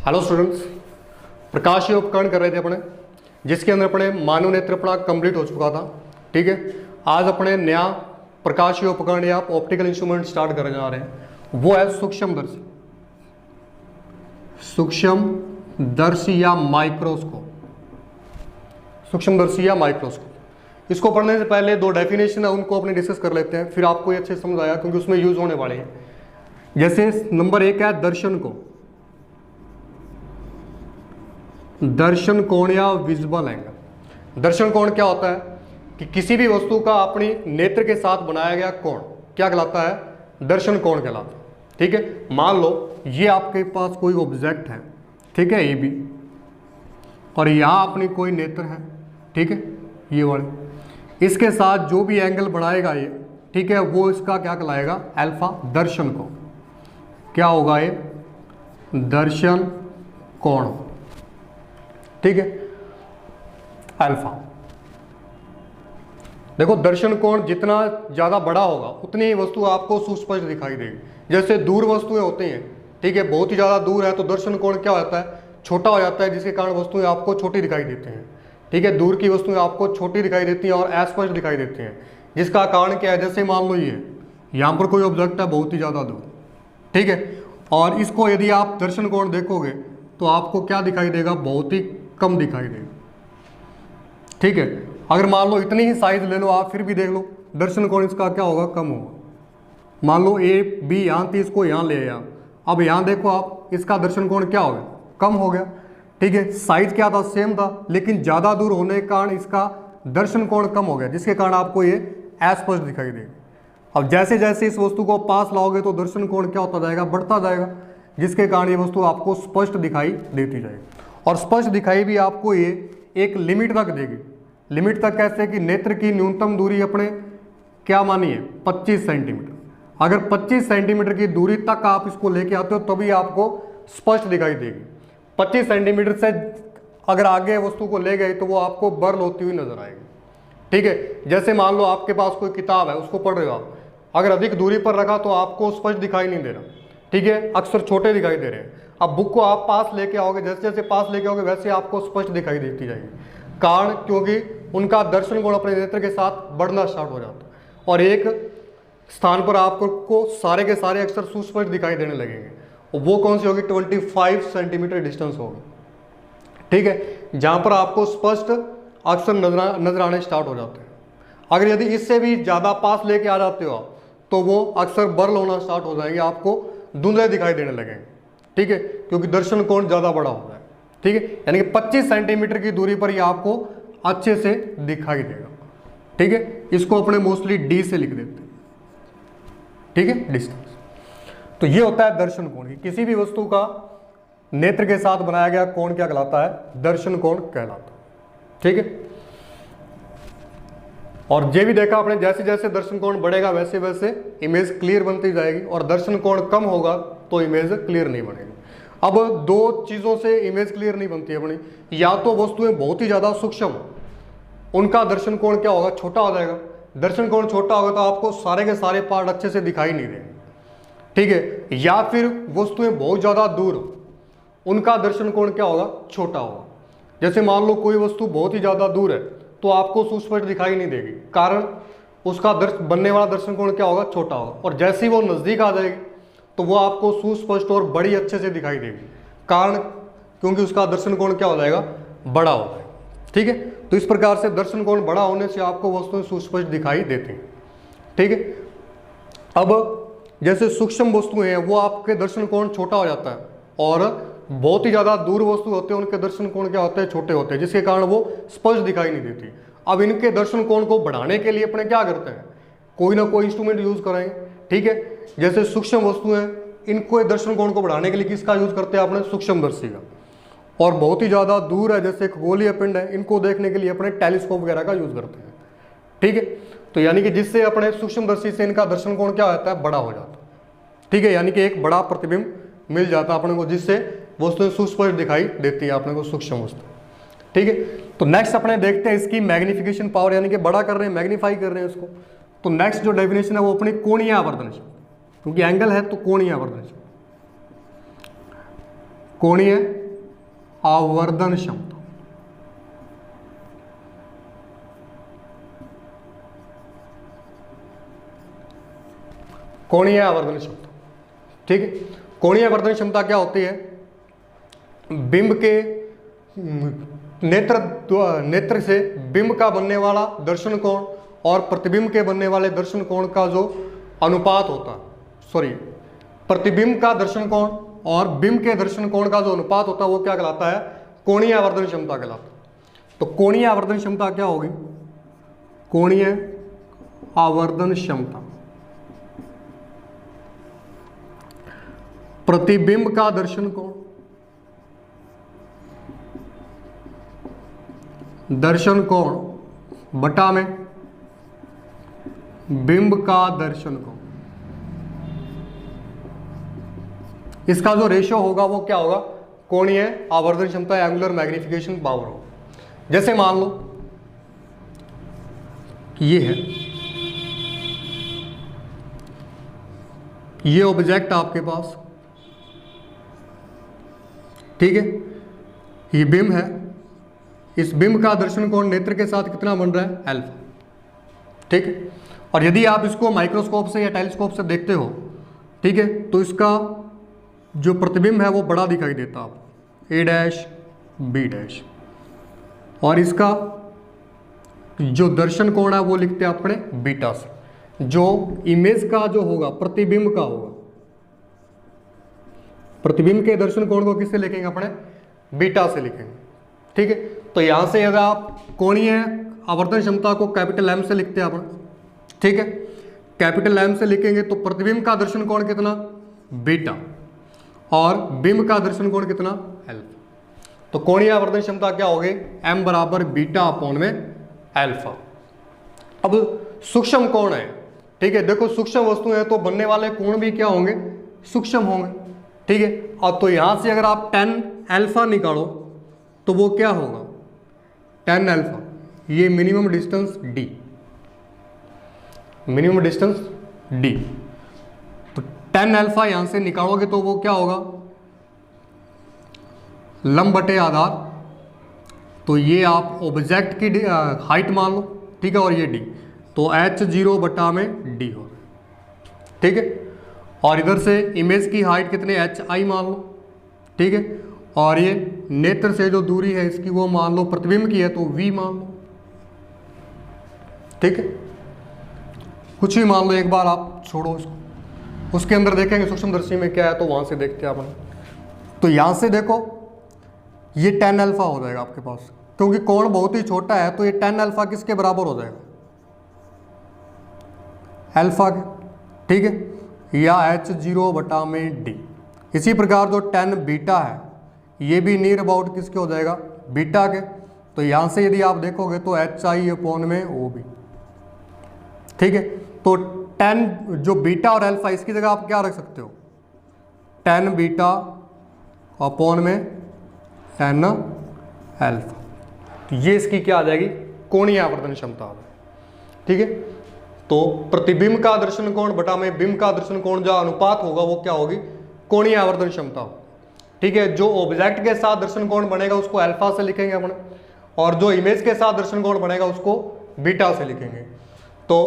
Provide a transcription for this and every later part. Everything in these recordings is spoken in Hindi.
हेलो स्टूडेंट्स, प्रकाशीय उपकरण कर रहे थे अपने, जिसके अंदर अपने मानव नेत्र पढ़ा कंप्लीट हो चुका था। ठीक है, आज अपने नया प्रकाशीय उपकरण या ऑप्टिकल इंस्ट्रूमेंट स्टार्ट करने जा रहे हैं। वो है सूक्ष्मदर्शी, सूक्ष्मदर्शी या माइक्रोस्कोप। सूक्ष्मदर्शी या माइक्रोस्कोप, इसको पढ़ने से पहले दो डेफिनेशन है उनको अपने डिस्कस कर लेते हैं, फिर आपको ये अच्छे समझ आएगा क्योंकि उसमें यूज होने वाले हैं। जैसे नंबर 1 है दर्शन कोण। दर्शन कोण या विजिबल एंगल। दर्शन कोण क्या होता है कि किसी भी वस्तु का अपनी नेत्र के साथ बनाया गया कोण क्या कहलाता है? दर्शन कोण कहलाता है। ठीक है, मान लो ये आपके पास कोई ऑब्जेक्ट है, ठीक है, ये भी, और यहाँ अपनी कोई नेत्र है, ठीक है, ये वाले, इसके साथ जो भी एंगल बनाएगा ये, ठीक है, वो इसका क्या कहलाएगा? अल्फा। दर्शन कोण क्या होगा? ये दर्शन कोण, ठीक है, अल्फा। देखो, दर्शन कोण जितना ज्यादा बड़ा होगा उतनी ही वस्तु आपको सुस्पष्ट दिखाई देगी। जैसे दूर वस्तुएं होती हैं, ठीक है, बहुत ही ज्यादा दूर है तो दर्शन कोण क्या होता है? छोटा हो जाता है, जिसके कारण वस्तुएं आपको छोटी दिखाई देती हैं। ठीक है, दूर की वस्तुएं आपको छोटी दिखाई देती हैं और अस्पष्ट दिखाई देती हैं, जिसका कारण क्या है? जैसे मान लो ये यहाँ पर कोई ऑब्जेक्ट है बहुत ही ज्यादा दूर, ठीक है, और इसको यदि आप दर्शन कोण देखोगे तो आपको क्या दिखाई देगा? बहुत ही कम दिखाई देगा। ठीक है, अगर मान लो इतनी ही साइज ले लो आप, फिर भी देख लो दर्शन कोण इसका क्या होगा? कम होगा। मान लो ए बी यहाँ थी, इसको यहाँ ले आया, अब यहाँ देखो आप, इसका दर्शन कोण क्या हो गया? कम हो गया। ठीक है, साइज क्या था? सेम था, लेकिन ज्यादा दूर होने के कारण इसका दर्शन कोण कम हो गया, जिसके कारण आपको ये अस्पष्ट दिखाई देगा। अब जैसे जैसे इस वस्तु को पास लाओगे तो दर्शन कोण क्या होता जाएगा? बढ़ता जाएगा, जिसके कारण ये वस्तु आपको स्पष्ट दिखाई देती जाएगी। और स्पष्ट दिखाई भी आपको ये एक लिमिट तक देगी। लिमिट तक कैसे? कि नेत्र की न्यूनतम दूरी अपने क्या मानी है? 25 सेंटीमीटर। अगर 25 सेंटीमीटर की दूरी तक आप इसको लेके आते हो तभी आपको स्पष्ट दिखाई देगी। 25 सेंटीमीटर से अगर आगे वस्तु को ले गए तो वो आपको बर्ल होती हुई नजर आएगी। ठीक है, जैसे मान लो आपके पास कोई किताब है, उसको पढ़ रहे हो आप, अगर अधिक दूरी पर रखा तो आपको स्पष्ट दिखाई नहीं दे रहा। ठीक है, अक्सर छोटे दिखाई दे रहे हैं। अब बुक को आप पास लेके आओगे, जैसे जैसे पास लेके आओगे वैसे आपको स्पष्ट दिखाई देती जाएगी। कारण क्योंकि उनका दर्शन कोण अपने नेत्र के साथ बढ़ना स्टार्ट हो जाता है और एक स्थान पर आपको सारे के सारे अक्सर सुस्पष्ट दिखाई देने लगेंगे। और वो कौन सी होगी? 25 सेंटीमीटर डिस्टेंस होगी। ठीक है, जहां पर आपको स्पष्ट अक्सर नजर आने स्टार्ट हो जाते हैं। अगर यदि इससे भी ज्यादा पास लेके आ जाते हो तो वो अक्सर बर्ल होना स्टार्ट हो जाएंगे, आपको धुंधले दिखाई देने लगेंगे। ठीक है, क्योंकि दर्शन कोण ज्यादा बड़ा होता है। ठीक है, यानी कि 25 सेंटीमीटर की दूरी पर ये आपको अच्छे से दिखाई देगा। ठीक है, इसको अपने मोस्टली डी से लिख देते हैं। ठीक है, डिस्टेंस। तो ये होता है दर्शन कोण। किसी भी वस्तु का नेत्र के साथ बनाया गया कोण क्या कहलाता है? दर्शन कोण कहलाता है। ठीक है, और ये भी देखा आपने, जैसे जैसे दर्शन कोण बढ़ेगा वैसे वैसे इमेज क्लियर बनती जाएगी, और दर्शन कोण कम होगा तो इमेज क्लियर नहीं बनेगी। अब दो चीजों से इमेज क्लियर नहीं बनती है अपनी, या तो वस्तुएं बहुत ही ज्यादा सूक्ष्म, उनका दर्शन कोण क्या होगा? छोटा हो जाएगा। दर्शन कोण छोटा होगा तो आपको सारे के सारे पार्ट अच्छे से दिखाई नहीं देंगे। ठीक है, या फिर वस्तुएं बहुत ज्यादा दूर, उनका दर्शन कोण क्या होगा? छोटा होगा। जैसे मान लो कोई वस्तु बहुत ही ज्यादा दूर है तो आपको सुस्पष्ट दिखाई नहीं देगी, कारण उसका बनने वाला दर्शन कोण क्या होगा? छोटा होगा। और जैसे ही वो नजदीक आ जाएगी तो वो आपको सुस्पष्ट और बड़ी अच्छे से दिखाई देगी, कारण क्योंकि उसका दर्शन कोण क्या हो जाएगा? बड़ा हो जाएगा। ठीक है, तो इस प्रकार से दर्शन कोण बड़ा होने से आपको वस्तुएं सुस्पष्ट दिखाई देती हैं। ठीक है, अब जैसे सूक्ष्म वस्तुएं हैं वो आपके दर्शन कोण छोटा हो जाता है, और बहुत ही ज्यादा दूर वस्तु होते हैं उनके दर्शन कोण क्या होते हैं? छोटे होते हैं, जिसके कारण वो स्पष्ट दिखाई नहीं देती। अब इनके दर्शन कोण को बढ़ाने के लिए अपने क्या करते हैं? कोई ना कोई इंस्ट्रूमेंट यूज करेंगे। ठीक है, जैसे सूक्ष्म वस्तुएं, इनको दर्शन कोण को बढ़ाने के लिए किसका यूज करते हैं? अपने सूक्ष्मदर्शी का। और बहुत ही ज्यादा दूर है जैसे खगोलीय पिंड है, इनको देखने के लिए अपने टेलीस्कोप वगैरह का यूज करते हैं। ठीक है, तो यानी कि जिससे अपने सूक्ष्मदर्शी से इनका दर्शन कोण क्या होता है? बड़ा हो जाता है। ठीक है, यानी कि एक बड़ा प्रतिबिंब मिल जाता है अपने को, जिससे वस्तुएं सुस्पष्ट दिखाई देती है अपने को, सूक्ष्म वस्तु। ठीक है, तो नेक्स्ट अपने देखते हैं इसकी मैग्निफिकेशन पावर, यानी कि बड़ा कर रहे हैं, मैग्नीफाई कर रहे हैं इसको। तो नेक्स्ट जो डेफिनेशन है वो अपनी कोणीय आवर्धन, क्योंकि एंगल है तो कोणीय आवर्धन। कोणीय आवर्धन क्षमता। कोणीय आवर्धन क्षमता, ठीक है। कोणीय आवर्धन क्षमता क्या होती है? बिंब के नेत्र से बिंब का बनने वाला दर्शन कोण और प्रतिबिंब के बनने वाले दर्शन कोण का जो अनुपात होता है, प्रतिबिंब का दर्शन कोण और बिंब के दर्शन कोण का जो अनुपात होता है वो क्या कहलाता है? कोणीय आवर्धन क्षमता कहलाता है। तो कोणीय आवर्धन क्षमता क्या होगी? कोणीय आवर्धन क्षमता प्रतिबिंब का दर्शन कोण, दर्शन कोण बटा में बिंब का दर्शन कोण, इसका जो रेशियो होगा वो क्या होगा? कोणीय आवर्धन क्षमता, एंगुलर मैग्निफिकेशन पावर हो। जैसे मान लो कि ये है, ये ऑब्जेक्ट आपके पास, ठीक है, ये बिंब है, इस बिंब का दर्शन कोण नेत्र के साथ कितना बन रहा है? अल्फा, ठीक है। और यदि आप इसको माइक्रोस्कोप से या टेलीस्कोप से देखते हो, ठीक है, तो इसका जो प्रतिबिंब है वो बड़ा दिखाई देता है आपको, ए डैश बी डैश, और इसका जो दर्शन कोण है वो लिखते हैं अपने बीटा से। जो इमेज का जो होगा, प्रतिबिंब का होगा, प्रतिबिंब के दर्शन कोण को किससे लिखेंगे? अपने बीटा से लिखेंगे, ठीक है। तो यहां से अगर आप कोणीय आवर्धन क्षमता को कैपिटल एम से लिखते हैं अपन, ठीक है, कैपिटल एम से लिखेंगे तो प्रतिबिंब का दर्शन कोण कितना? बीटा, और बिंब का दर्शन कोण कितना? अल्फा। तो कोणीय आवर्धन क्षमता क्या होगी? एम बराबर बीटा अपॉन में अल्फा। अब सूक्ष्म कोण है, ठीक है, देखो सूक्ष्म वस्तु है तो बनने वाले कोण भी क्या होंगे? सूक्ष्म होंगे, ठीक है। और तो यहां से अगर आप tan अल्फा निकालो तो वो क्या होगा? tan अल्फा, ये minimum distance d, minimum distance d, तो tan अल्फा यहां से निकालोगे तो वो क्या होगा? लंब बटे आधार, तो ये आप ऑब्जेक्ट की हाइट मान लो, ठीक है, और ये d, तो h0 बटा में d हो, ठीक है। और इधर से इमेज की हाइट कितने? hi मान लो, ठीक है, और ये नेत्र से जो दूरी है इसकी वो मान लो प्रतिबिंब की है तो v मान लो, ठीक है, कुछ भी मान लो, एक बार आप छोड़ो इसको, उसके अंदर देखेंगे सूक्ष्मदर्शी में क्या है तो वहां से देखते हैं अपन। तो यहां से देखो ये tan अल्फा हो जाएगा आपके पास, क्योंकि कोण बहुत ही छोटा है तो ये tan अल्फा किसके बराबर हो जाएगा? अल्फा के, ठीक है, या h0 बटा में d। इसी प्रकार जो tan बीटा है ये भी नियर अबाउट किसके हो जाएगा? बीटा के। तो यहां से यदि आप देखोगे तो hi अपॉन में o भी, ठीक है। तो tan जो बीटा और अल्फा, इसकी जगह आप क्या रख सकते हो? tan बीटा अपॉन में tan अल्फा, तो ये इसकी क्या आ जाएगी? कोणीय आवर्धन क्षमता आ जाएगी, ठीक है। तो प्रतिबिंब का दर्शन कोण बटा में बिंब का दर्शन कोण जो अनुपात होगा वो क्या होगी? कोणीय आवर्धन क्षमता, ठीक है। जो ऑब्जेक्ट के साथ दर्शन कोण बनेगा उसको अल्फा से लिखेंगे अपन, और जो इमेज के साथ दर्शन कोण बनेगा उसको बीटा से लिखेंगे। तो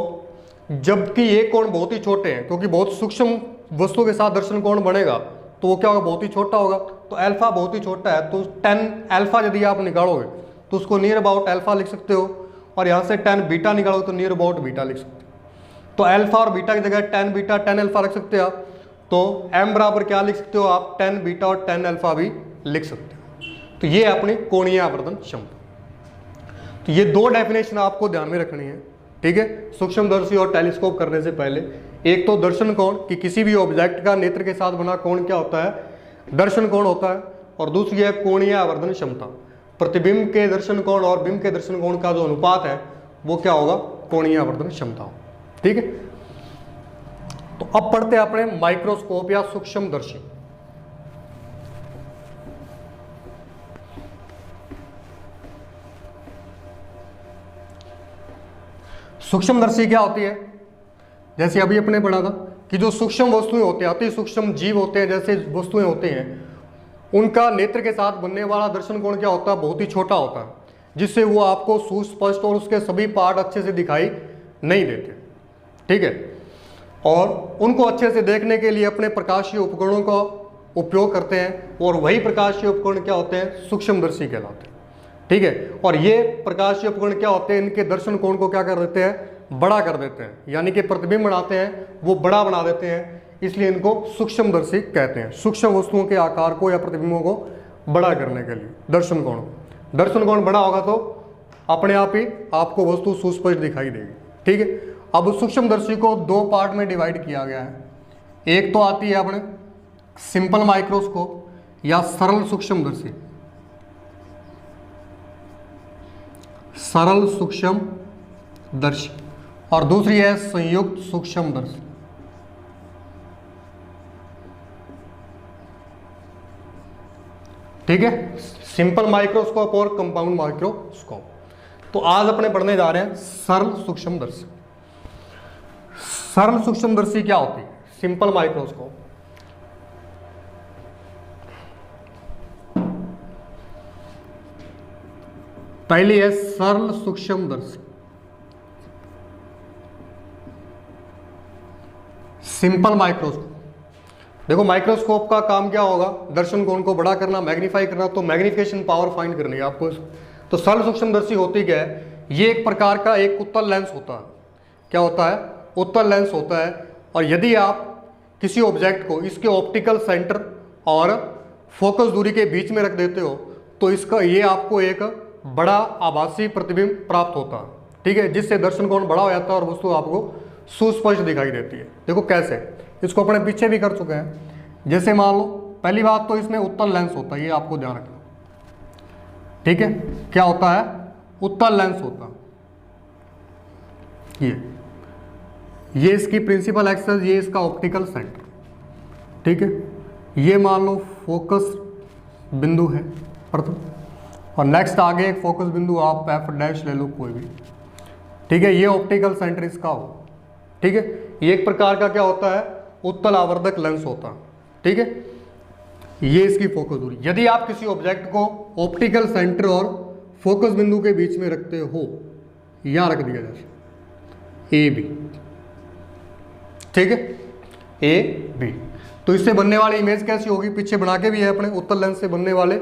जबकि ये कोण बहुत ही छोटे हैं, क्योंकि बहुत सूक्ष्म वस्तु के साथ दर्शन कोण बनेगा तो वो क्या होगा? बहुत ही छोटा होगा। तो अल्फा बहुत ही छोटा है, तो tan अल्फा यदि आप निकालोगे तो उसको नियर अबाउट अल्फा लिख सकते हो, और यहाँ से tan बीटा निकालोगे तो नियर अबाउट बीटा लिख सकते हो। तो अल्फा और बीटा की जगह tan बीटा tan अल्फा रख सकते हो आप। तो m बराबर क्या लिख सकते हो आप? tan बीटा और tan अल्फा भी लिख सकते हो। तो ये अपनी कोणीय आवर्धन क्षमता। तो ये दो डेफिनेशन आपको ध्यान में रखनी है, ठीक है, सूक्ष्मदर्शी और टेलीस्कोप करने से पहले। एक तो दर्शन कोण, कि किसी भी ऑब्जेक्ट का नेत्र के साथ बना कोण क्या होता है? दर्शन कोण होता है। और दूसरी है कोणीय आवर्धन क्षमता, प्रतिबिंब के दर्शन कोण और बिंब के दर्शन कोण का जो अनुपात है वो क्या होगा? कोणीय आवर्धन क्षमता, ठीक है। तो अब पढ़ते हैं अपने माइक्रोस्कोप या सूक्ष्मदर्शी। सूक्ष्मदर्शी क्या होती है? जैसे अभी अपने पढ़ा था कि जो सूक्ष्म वस्तुएं होती हैं, अति सूक्ष्म जीव होते हैं, जैसे वस्तुएं होती हैं, उनका नेत्र के साथ बनने वाला दर्शन कोण क्या होता है, बहुत ही छोटा होता है, जिससे वो आपको सुस्पष्ट और उसके सभी पार्ट अच्छे से दिखाई नहीं देते। ठीक है, और उनको अच्छे से देखने के लिए अपने प्रकाशीय उपकरणों का उपयोग करते हैं, और वही प्रकाशीय उपकरण क्या होते हैं, सूक्ष्मदर्शी कहलाते हैं। ठीक है, और ये प्रकाशीय उपकरण क्या होते हैं, इनके दर्शन कोण को क्या कर देते हैं, बड़ा कर देते हैं, यानी कि प्रतिबिंब बनाते हैं वो बड़ा बना देते हैं, इसलिए इनको सूक्ष्मदर्शी कहते हैं। सूक्ष्म वस्तुओं के आकार को या प्रतिबिंबों को बड़ा करने के लिए दर्शन कोण बड़ा होगा तो अपने आप ही आपको वस्तु सुस्पष्ट दिखाई देगी। ठीक है, अब सूक्ष्मदर्शी को दो पार्ट में डिवाइड किया गया है। एक तो आती है अपने सिंपल माइक्रोस्कोप या सरल सूक्ष्मदर्शी, सरल सूक्ष्मदर्शी, और दूसरी है संयुक्त सूक्ष्मदर्शी। ठीक है, सिंपल माइक्रोस्कोप और कंपाउंड माइक्रोस्कोप। तो आज अपने पढ़ने जा रहे हैं सरल सूक्ष्मदर्शी। सरल सूक्ष्मदर्शी क्या होती है, सिंपल माइक्रोस्कोप। पहली है सरल सूक्ष्मदर्शी, सिंपल माइक्रोस्कोप। देखो माइक्रोस्कोप का काम क्या होगा, दर्शन कोण को बड़ा करना, मैग्नीफाई करना, तो मैग्निफिकेशन पावर फाइंड करनी है आपको। तो सरल सूक्ष्मदर्शी होती क्या है, ये एक प्रकार का एक उत्तल लेंस होता है। क्या होता है, उत्तल लेंस होता है। और यदि आप किसी ऑब्जेक्ट को इसके ऑप्टिकल सेंटर और फोकस दूरी के बीच में रख देते हो तो इसका ये आपको एक बड़ा आभासी प्रतिबिंब प्राप्त होता है। ठीक है, जिससे दर्शन कोण बड़ा हो जाता है और वस्तु आपको सुस्पष्ट दिखाई देती है। देखो कैसे, इसको अपने पीछे भी कर चुके हैं। जैसे मान लो, पहली बात तो इसमें उत्तल लेंस होता है, ये आपको ध्यान रखना। ठीक है, क्या होता है, उत्तल लेंस होता है। ये इसकी प्रिंसिपल एक्सेस, ये इसका ऑप्टिकल सेंटर। ठीक है, ये मान लो फोकस बिंदु है प्रथम, और नेक्स्ट आगे एक फोकस बिंदु आप एफ डैश ले लो कोई भी। ठीक है, ये ऑप्टिकल सेंटर इसका हो। ठीक है, ये एक प्रकार का क्या होता है, उत्तल आवर्धक लेंस होता है। ठीक है, ये इसकी फोकस दूरी। यदि आप किसी ऑब्जेक्ट को ऑप्टिकल सेंटर और फोकस बिंदु के बीच में रखते हो, यहां रख दिया जैसे ए बी। ठीक है, ए बी, तो इससे बनने वाली इमेज कैसी होगी, पीछे बना के भी है अपने। उत्तल लेंस से बनने वाले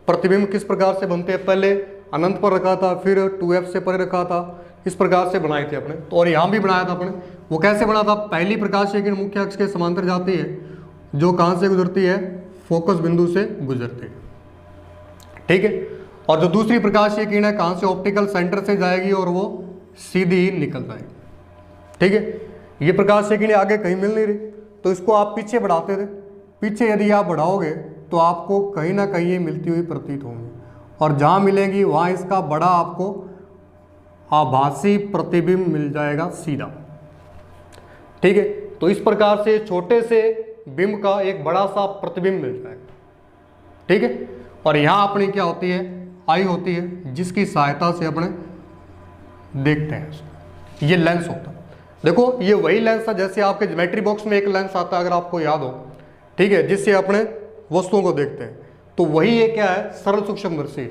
प्रतिबिंब किस प्रकार से बनते हैं, पहले अनंत पर रखा था, फिर 2f से परे रखा था, इस प्रकार से बनाए थे अपने। तो और यहाँ भी बनाया था अपने। वो कैसे बना था, पहली प्रकाश किरण मुख्य अक्ष के समांतर जाती है, जो कहाँ से गुजरती है, फोकस बिंदु से गुजरती है। ठीक है, और जो दूसरी प्रकाश किरण है कहाँ से, ऑप्टिकल सेंटर से जाएगी और वो सीधी ही निकल जाएगी। ठीक है, ये प्रकाश किरण आगे कहीं मिल नहीं रही, तो इसको आप पीछे बढ़ाते थे। पीछे यदि आप बढ़ाओगे तो आपको कहीं ना कहीं ये मिलती हुई प्रतीत होंगी, और जहाँ मिलेंगी वहाँ इसका बड़ा आपको आभासी प्रतिबिंब मिल जाएगा सीधा। ठीक है, तो इस प्रकार से छोटे से बिंब का एक बड़ा सा प्रतिबिंब मिल जाएगा। ठीक है, और यहाँ अपनी क्या होती है, आई होती है, जिसकी सहायता से अपने देखते हैं। ये लेंस होता है। देखो ये वही लेंस है जैसे आपके ज्योमेट्री बॉक्स में एक लेंस आता है, अगर आपको याद हो। ठीक है, जिससे अपने वस्तुओं को देखते हैं। तो वही ये क्या है, सरल सूक्ष्मदर्शी।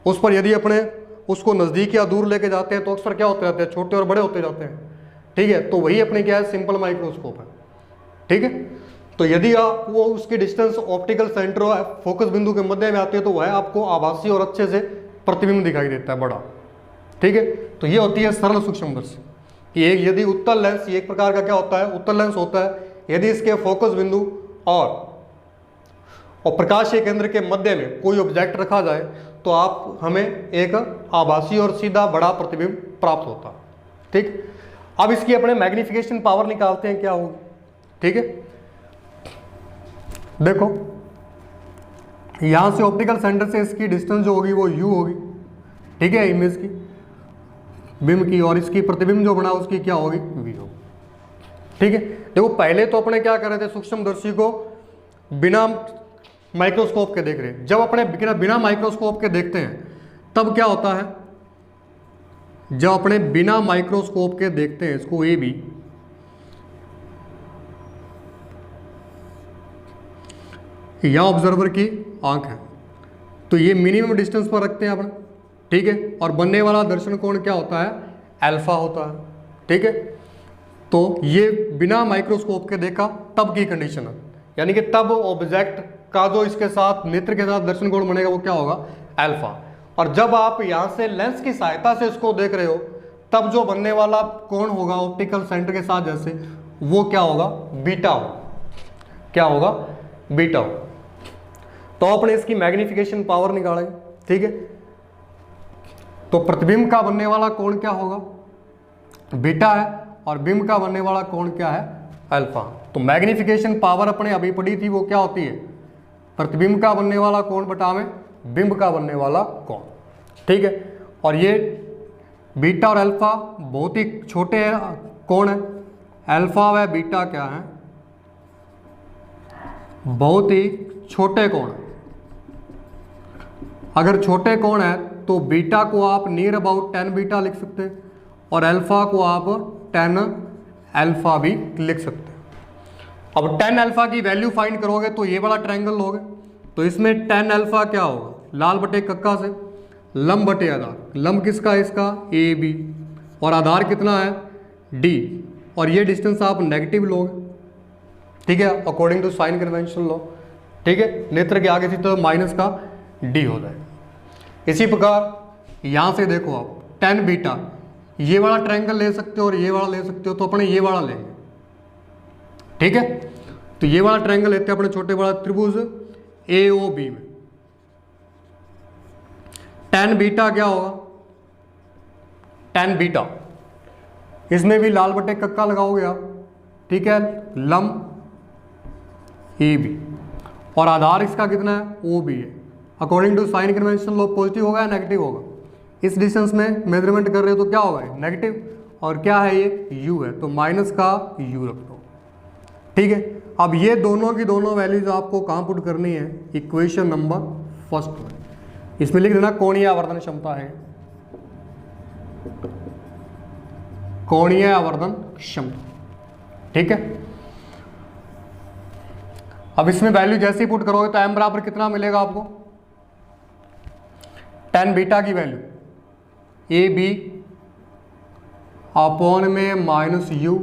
उस पर यदि अपने उसको नज़दीक या दूर लेके जाते हैं तो अक्सर क्या होते रहते हैं, छोटे और बड़े होते जाते हैं। ठीक है, तो वही अपने क्या है, सिंपल माइक्रोस्कोप है। ठीक है, तो यदि आप वो उसकी डिस्टेंस ऑप्टिकल सेंटर और फोकस बिंदु के मध्य में आती है तो वह आपको आभासी और अच्छे से प्रतिबिंब दिखाई देता है बड़ा। ठीक है, तो ये होती है सरल सूक्ष्मदर्शी। कि एक यदि उत्तल लेंस, ये एक प्रकार का क्या होता है, उत्तल लेंस होता है। यदि इसके फोकस बिंदु और प्रकाशीय केंद्र के मध्य में कोई ऑब्जेक्ट रखा जाए तो आप हमें एक आभासी और सीधा बड़ा प्रतिबिंब प्राप्त होता है। ठीक, अब इसकी अपने मैग्निफिकेशन पावर निकालते हैं क्या होगी। ठीक है, देखो यहां से ऑप्टिकल सेंटर से इसकी डिस्टेंस जो होगी वो u होगी। ठीक है, इमेज की, बिंब की, और इसकी प्रतिबिंब जो बना उसकी क्या होगी, v होगी। ठीक है, देखो पहले तो अपने क्या कर रहे थे, सूक्ष्मदर्शी को बिना माइक्रोस्कोप के देख रहे हैं। जब अपने बिना माइक्रोस्कोप के देखते हैं तब क्या होता है, जब अपने बिना माइक्रोस्कोप के देखते हैं इसको ए बी, या ऑब्जर्वर की आंख है, तो ये मिनिमम डिस्टेंस पर रखते हैं अपन, ठीक है। और बनने वाला दर्शन कोण क्या होता है, अल्फा होता है, ठीक है। तो ये बिना माइक्रोस्कोप के देखा तब की कंडीशन है, यानी कि तब ऑब्जेक्ट का जो इसके साथ नेत्र के साथ दर्शन कोण बनेगा वो क्या होगा, अल्फा। और जब आप यहाँ से लेंस की सहायता से इसको देख रहे हो तब जो बनने वाला कोण होगा ऑप्टिकल सेंटर के साथ जैसे, वो क्या होगा, बीटा होगा। क्या होगा, बीटा होगा। तो अपने इसकी मैग्निफिकेशन पावर निकालेंगे, ठीक है। तो प्रतिबिंब का बनने वाला कोण क्या होगा, बीटा है, और बिंब का बनने वाला कोण क्या है, अल्फा। तो मैग्निफिकेशन पावर अपने अभी पढ़ी थी, वो क्या होती है, प्रतिबिंब का बनने वाला कोण बटा में बिंब का बनने वाला कोण, ठीक है। और ये बीटा और अल्फा बहुत ही छोटे कोण है, अल्फा व बीटा क्या है, बहुत ही छोटे कोण। अगर छोटे कोण है तो बीटा को आप नियर अबाउट 10 बीटा लिख सकते हैं और अल्फा को आप 10 अल्फा भी लिख सकते हैं। अब 10 अल्फा की वैल्यू फाइंड करोगे तो ये वाला ट्रायंगल लोगे, तो इसमें 10 अल्फा क्या होगा, लाल बटे कक्का से लंब बटे आधार, लंब किसका है, इसका ए बी, और आधार कितना है, डी, और ये डिस्टेंस आप नेगेटिव लोगे, ठीक है, according to sign convention law, ठीक है। नेत्र के आगे थी तो माइनस का डी हो जाएगा। इसी प्रकार यहां से देखो आप 10 बीटा, ये वाला ट्रायंगल ले सकते हो और ये वाला ले सकते हो, तो अपने ये वाला लेंगे, ठीक है। तो ये वाला ट्रायंगल लेते हैं अपने छोटे बड़ा त्रिभुज ए ओ बी में। 10 बीटा क्या होगा, 10 बीटा, इसमें भी लाल बटे कक्का लगाओगे आप, ठीक है, लंब ए बी, और आधार इसका कितना है, ओ बी है। According to sign convention law positive होगा या नेगेटिव होगा, इस डिस्टेंस में मेजरमेंट कर रहे हो तो क्या होगा, नेगेटिव, और क्या है ये u है, तो माइनस का u रख दो, ठीक है। अब ये दोनों की दोनों वैल्यूज आपको कहाँ पुट करनी है, इक्वेशन नंबर फर्स्ट में, इसमें लिख देना कोणीय आवर्धन क्षमता है, कोणीय आवर्धन क्षमता, ठीक है। अब इसमें वैल्यू जैसे ही पुट करोगे तो m बराबर कितना मिलेगा आपको, 10 बीटा की वैल्यू ए बी अपॉन में minus U,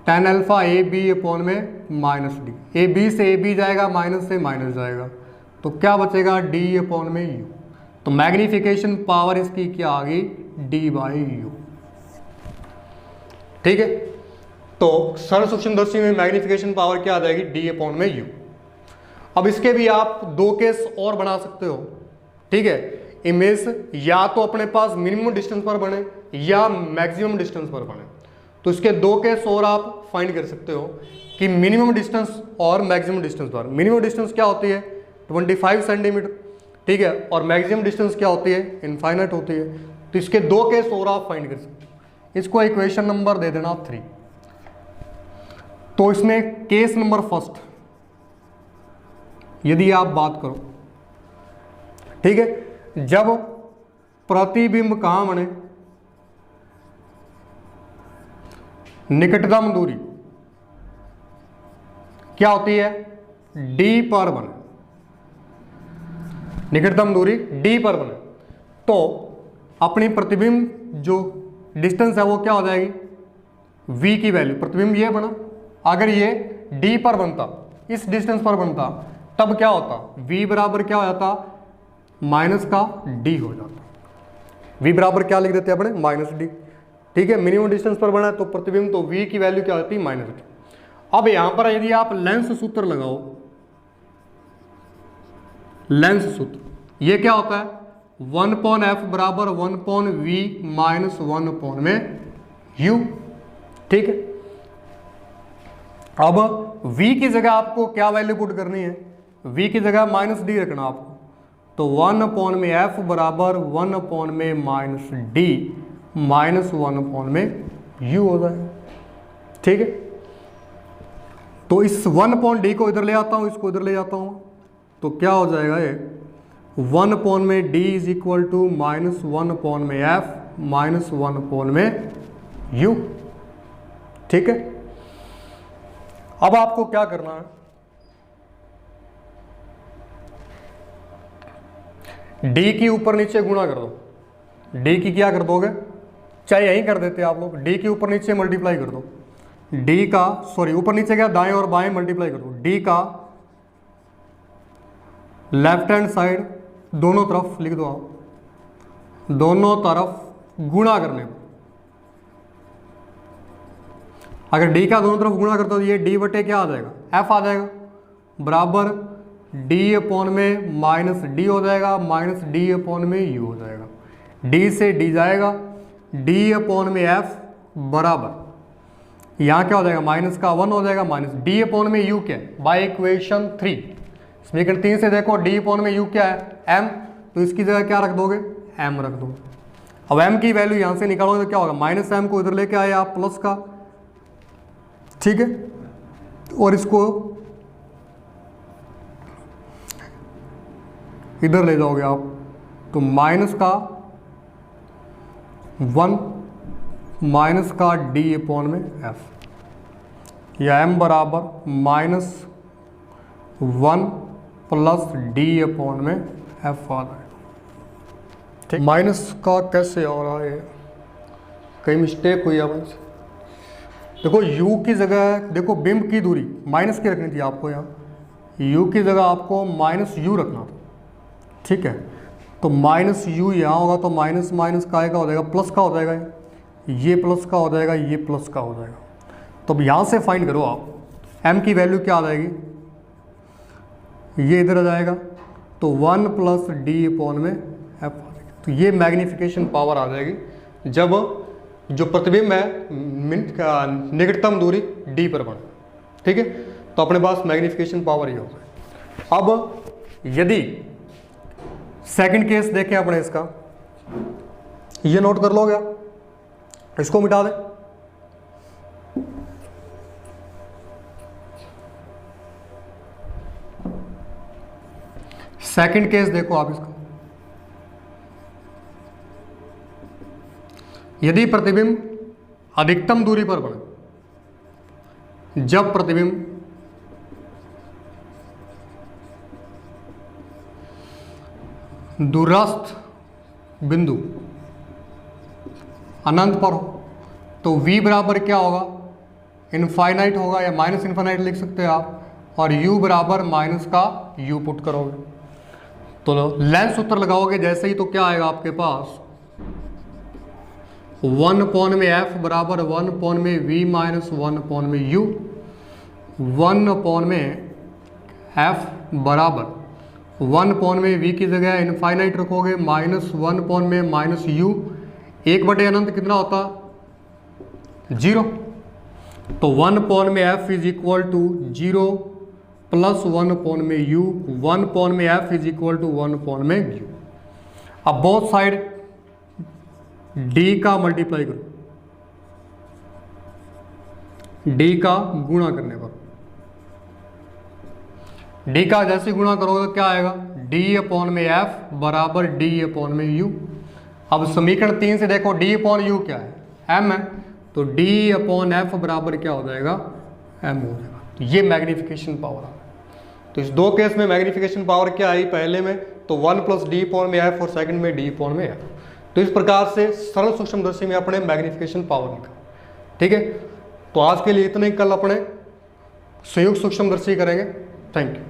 10 alpha A B upon में माइनस डी, ए बी से ए बी जाएगा, माइनस से माइनस जाएगा, तो क्या बचेगा, डी अपॉन में यू। तो मैग्निफिकेशन पावर इसकी क्या आ गई, डी बाई यू, ठीक है। तो सरल सूक्ष्मदर्शी में मैग्निफिकेशन पावर क्या आ जाएगी, डी अपॉन में यू। अब इसके भी आप दो केस और बना सकते हो, ठीक है। इमेज या तो अपने पास मिनिमम डिस्टेंस पर बने या मैक्सिमम डिस्टेंस पर बने, तो इसके दो केस और आप फाइंड कर सकते हो कि मिनिमम डिस्टेंस और मैक्सिमम डिस्टेंस पर। मिनिमम डिस्टेंस क्या होती है, 25 सेंटीमीटर, ठीक है, और मैक्सिमम डिस्टेंस क्या होती है, इनफाइनाइट होती है। तो इसके दो केस और आप फाइंड कर सकते हो। इसको इक्वेशन नंबर दे देना 3। तो इसमें केस नंबर फर्स्ट यदि आप बात करो, ठीक है, जब प्रतिबिंब कहां बने, निकटतम दूरी क्या होती है, डी पर बने, निकटतम दूरी डी पर बने, तो अपनी प्रतिबिंब जो डिस्टेंस है वो क्या हो जाएगी, v की वैल्यू। प्रतिबिंब ये बना, अगर ये डी पर बनता, इस डिस्टेंस पर बनता, तब क्या होता, v बराबर क्या हो जाता, माइनस का डी हो जाता। v बराबर क्या लिख देते हैं अपने, माइनस डी, ठीक है। मिनिमम डिस्टेंस पर बना है तो प्रतिबिंब, तो v की वैल्यू क्या होती है, माइनस डी। अब यहां पर यदि आप लेंस सूत्र लगाओ, लेंस सूत्र, ये क्या होता है, 1/f बराबर 1/v माइनस 1 में u, ठीक है। अब v की जगह आपको क्या वैल्यू पुट करनी है, v की जगह माइनस डी रखना आपको, तो 1 में f बराबर 1 में माइनस डी माइनस 1 में u हो जाएगा, ठीक है। तो इस 1/d को इधर ले आता हूं, इसको इधर ले जाता हूं, तो क्या हो जाएगा, ये 1 में d is equal to minus 1 में f माइनस 1 में u, ठीक है। अब आपको क्या करना है, डी की ऊपर नीचे गुणा कर दो, डी की क्या कर दोगे, चाहे यहीं कर देते आप लोग, डी के ऊपर नीचे मल्टीप्लाई कर दो, डी का सॉरी ऊपर नीचे क्या दाएं और बाएं मल्टीप्लाई कर दो, डी का लेफ्ट हैंड साइड दोनों तरफ लिख दो आप, दोनों तरफ गुणा करने को। अगर डी का दोनों तरफ गुणा करते हो तो ये डी बटे क्या आ जाएगा, एफ आ जाएगा, बराबर डी अपॉन में माइनस डी हो जाएगा, माइनस डी अपॉन में यू हो जाएगा, डी से डी जाएगा, डी अपॉन में एफ बराबर यहाँ क्या हो जाएगा, माइनस का 1 हो जाएगा, माइनस डी अपॉन में यू क्या है, बाय इक्वेशन 3 समीकरण 3 से देखो डी अपॉन में यू क्या है, एम, तो इसकी जगह क्या रख दोगे, एम रख दो। अब एम की वैल्यू यहाँ से निकालोगे तो क्या होगा, माइनस एम को इधर लेके आए आप प्लस का, ठीक है, और इसको इधर ले जाओगे आप तो माइनस का 1 माइनस का डी अपॉन में एफ, या एम बराबर माइनस 1 प्लस डी अपॉन में एफ आ रहा है, ठीक। माइनस का कैसे हो रहा है, कहीं मिस्टेक हुई है बस। देखो u की जगह देखो बिंब की दूरी माइनस की रखनी थी आपको, यहाँ u की जगह आपको माइनस u रखना था, ठीक है, तो माइनस u यहाँ होगा तो माइनस माइनस का हो जाएगा प्लस का हो जाएगा, ये प्लस का हो जाएगा, ये प्लस का हो जाएगा। तो अब यहाँ से फाइंड करो आप m की वैल्यू क्या आ जाएगी, ये इधर आ जाएगा तो 1 प्लस डी अपॉन में एफ आ जाएगी, तो ये मैग्नीफिकेशन पावर आ जाएगी जब जो प्रतिबिंब है निकटतम दूरी डी पर बने, ठीक है, तो अपने पास मैग्नीफिकेशन पावर ये होगा। अब यदि सेकंड केस देखें अपने इसका, ये नोट कर लोगे आप, इसको मिटा दें, सेकंड केस देखो आप इसका, यदि प्रतिबिंब अधिकतम दूरी पर बने, जब प्रतिबिंब दूरस्थ बिंदु अनंत पर हो तो v बराबर क्या होगा, इनफाइनाइट होगा, या माइनस इनफाइनाइट लिख सकते हैं आप, और u बराबर माइनस का u पुट करोगे तो लेंस सूत्र लगाओगे जैसे ही, तो क्या आएगा आपके पास 1 अपॉन में f बराबर 1 अपॉन में v माइनस 1 अपॉन में u, 1 अपॉन में f बराबर 1 अपॉन में v की जगह इनफाइनाइट रखोगे माइनस 1 अपॉन में माइनस u, 1 बटे अनंत कितना होता 0, तो 1 अपॉन में f is equal to 0 plus 1 upon में u, 1 अपॉन में f is equal to 1 upon में u। अब बोथ साइड d का मल्टीप्लाई करो, d का गुणा करने पर, d का जैसे गुणा करोगे तो क्या आएगा, d अपॉन में f बराबर d अपॉन में u। अब समीकरण 3 से देखो d अपॉन u क्या है, m है, तो d अपॉन f बराबर क्या हो जाएगा, m हो जाएगा। ये मैग्नीफिकेशन पावर है। तो इस दो केस में मैग्नीफिकेशन पावर क्या आई, पहले में तो 1 प्लस डी अपॉन में f और सेकंड में d अपॉन में f। तो इस प्रकार से सरल सूक्ष्मदर्शी में अपने मैग्नीफिकेशन पावर निकाल, ठीक है। तो आज के लिए इतने ही, कल अपने संयुक्त सूक्ष्मदर्शी करेंगे। Thank you.